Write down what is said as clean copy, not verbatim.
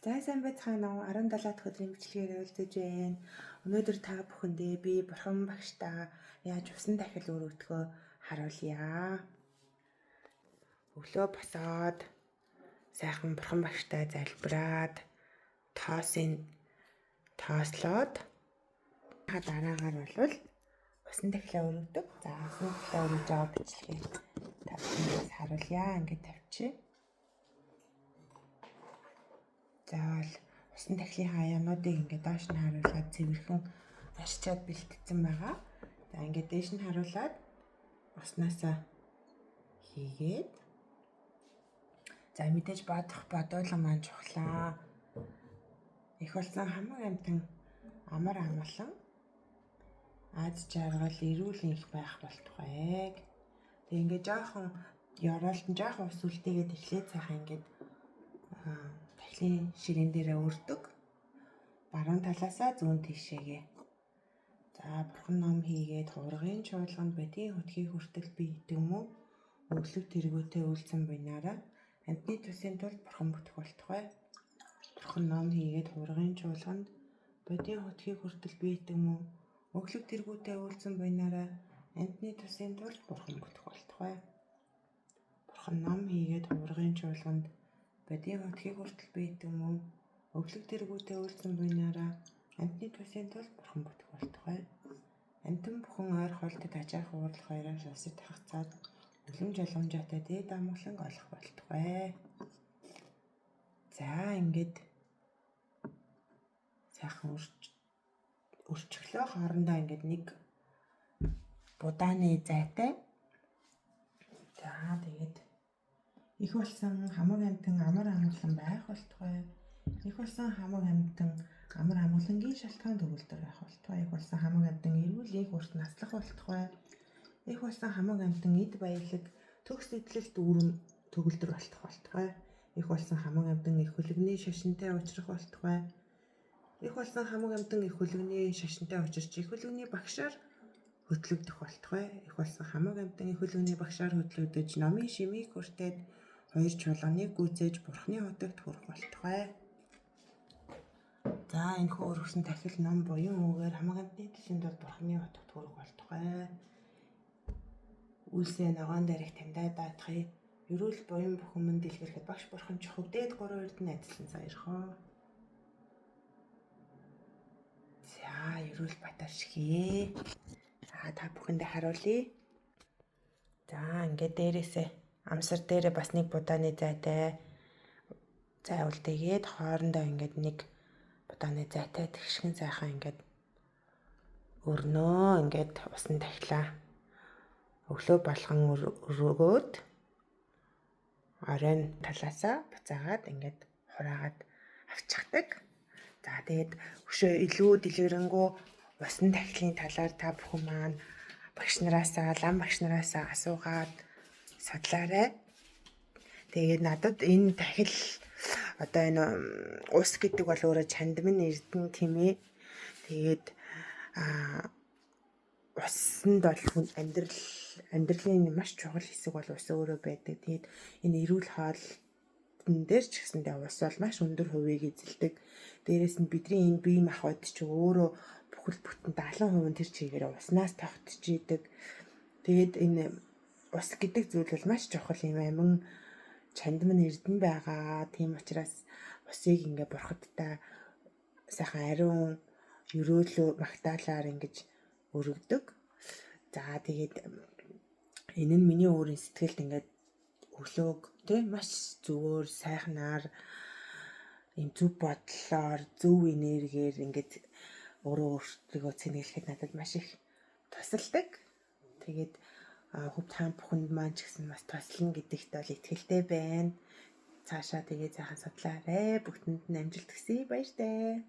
За сайн байцгаана уу? 17 дахь өдрийн бичлэгээр уулзаж байна. Өнөөдөр та бүхэндээ би бурхан багштаа яаж усан дахил өрөвдөхөө харуулъя. Өглөө босоод сайхан бурхан багштаа залбираад тоослоод дараагаар бол усан дахилаа өрөвдөг. За усан дахилаа өрөвж байгаа бичлэгийг та бүхэндээ харуулъя. Ингээд тавьчих. Заавал усан дахилын аяануудыг ингээд доош нь харуулад цэвэрхэн арчаад бэлтгэсэн байгаа. За ингээд дээш нь харуулад уснаасаа хийгээд за мэдээж бодуулга маань чухлаа. Их болсон хамаг амтан амар амгалан аз жаргал эрүүл их байх болтугай. Тэг ингээд жоохон ёроолтон жоохон ус үлдээгээд эхлээд сайхан ингээд дахилын ширээн дээрээ өрдөг. Баруун талаасаа зүүн тишээгээ. За бурхан ном хийгээд хургийн чуулганд бэдийн хөтхийг хүртэл би идэг мөн өглөг тэргүүтээ үйлцэн буйнаараа амьтны тусын тулд бурхан бүтэх болтугай. Бурхан ном хийгээд хургийн чуулганд бэдийн хөтхийг хүртэл би идэг мөн өглөг тэргүүтээ үйлцэн буйнаараа амьтны тусын тулд бурхан бүтэх болтугай. Бурхан ном хийгээд хургийн чуулганд бэдийн хөтхийг хүртэл би идэг мөн өглөг тэргүүтээ үйлцэн буйнаараа амьтны тусын тулд бурхан бүтэх болтугай. Амьтан бүхэн ойр хоолтод ачаах уурлах хоёроос усад хагацаад үлэм жолгомжоотой дээд амгаланг олох болтугай. За ингээд сайхан өрчглөө хоорондоо ингээд нэг будааны зайтай. За тэгээд их болсон хамаг амтан амар амгалан байх болтугай. Их болсон хамаг амтан амар амгалангийн шалтгаан төгөлдөр байх болтугай. Их болсон хамаг амтан эрүүл их урт наслах болтугай. Их болсон хамаг амтан эд баялаг төгс эдлэлт дүүрэн төгөлдөр болтох болтугай. Их болсон хамаг амтан их хөлөгний шашинтай уучрах болтугай. Их болсон хамаг амтан их хөлөгний шашинтай уучирч их хөлөгний багшаар хөтлөгдөх болтугай. Их болсон хамаг амтан их хөлөгний багшаар хөтлөгдөж номын шимийг хүртээд хоёр чуулганыг гүйцээж бурхны хотогт хүрэх болтугай. За энэ хөөргсөн дахил ном буян үгээр хамаг амтны төсөнд бол бурхны хотогт хүрэх болтугай. Үлсээ ногоон дээрх тамдаа даатахыг ерөөл буян бүхэн дэлгэрхэд багш бурхан чухавдээд 3 эрдэнэ адилсан саярхоо. За ерөөл батаршгий. За та бүхэндээ харуулъя. За ингээд дээрээсээ амсар дээрээ бас нэг будааны зайтай зай үлдээгээд хоорондоо ингээд нэг будааны зайтай тэгшхэн сайхан ингээд өрнөө ингээд усан дахилаа өглөө болгон өргөөд оройн талаасаа буцаагаад ингээд хураагаад авчихдаг. За тэгээд өшөө илүү дэлгэрэнгүй усан дахилын талаар та бүхэн маань лам багш нараасаа асуугаад судлаарай. Тэгээд надад энэ дахил одоо энэ ус гэдэг бол өөрөө чандмын эрдэнэ тийм ээ. Тэгээд усанд бол амьдралын маш чухал хэсэг бол ус өөрөө байдаг. Тэгээд энэ эрүүл хоолтон дээр ч гэсэндээ ус бол маш өндөр хувийг эзэлдэг. Дээрээс нь бидний энэ бие махбод ч өөрөө бүхэл бүтэн 70% тэр чигээр уснаас тогтож идэг. Тэгээд энэ ус гэдэг зүйл бол маш чухал юм амин чандмын эрдэнэ байгаа. Тийм учраас усыг ингээ бурхадтай сайхан ариун ерөөлөө магтаалаар ингэж өргөдөг. За тэгээд энэ нь миний өөрийн сэтгэлд ингээд өглөөг тийм маш зөвөр сайхнаар ийм зөв бодлоор зөв энергиэр ингээд өөртөө цэнгэлэхэд надад маш их тусалдаг. Тэгээд хувь таан бүхэнд маань ч гэсэн бас туслана гэдэгт бол итгэлтэй байна. Цаашаа тэгээд сайхан судлаарай. Бүгдэнд нь амжилт хүсье. Баяртай.